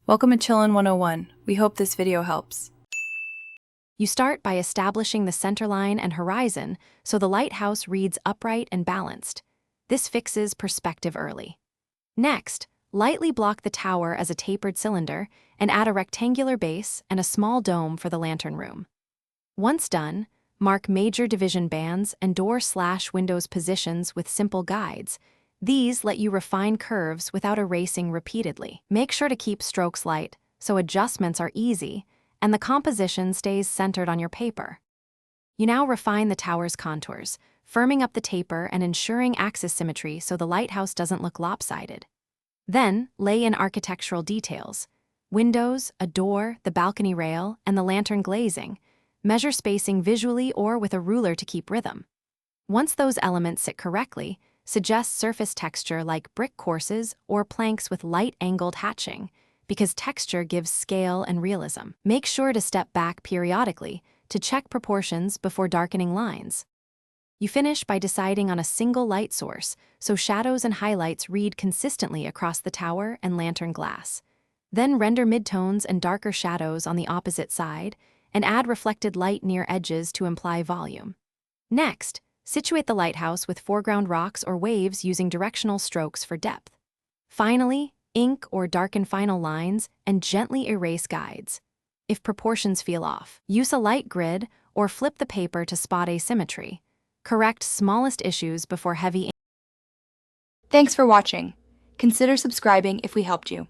Welcome to Chillin' 101. We hope this video helps. You start by establishing the centerline and horizon so the lighthouse reads upright and balanced. This fixes perspective early. Next, lightly block the tower as a tapered cylinder and add a rectangular base and a small dome for the lantern room. Once done, mark major division bands and door/windows positions with simple guides. These let you refine curves without erasing repeatedly. Make sure to keep strokes light so adjustments are easy and the composition stays centered on your paper. You now refine the tower's contours, firming up the taper and ensuring axis symmetry so the lighthouse doesn't look lopsided. Then, lay in architectural details: windows, a door, the balcony rail, and the lantern glazing. Measure spacing visually or with a ruler to keep rhythm. Once those elements sit correctly, suggest surface texture like brick courses or planks with light-angled hatching, because texture gives scale and realism. Make sure to step back periodically to check proportions before darkening lines. You finish by deciding on a single light source, so shadows and highlights read consistently across the tower and lantern glass. Then render midtones and darker shadows on the opposite side, and add reflected light near edges to imply volume. Next, situate the lighthouse with foreground rocks or waves using directional strokes for depth. Finally, ink or darken final lines and gently erase guides. If proportions feel off, use a light grid or flip the paper to spot asymmetry. Correct smallest issues before heavy ink. Thanks for watching. Consider subscribing if we helped you.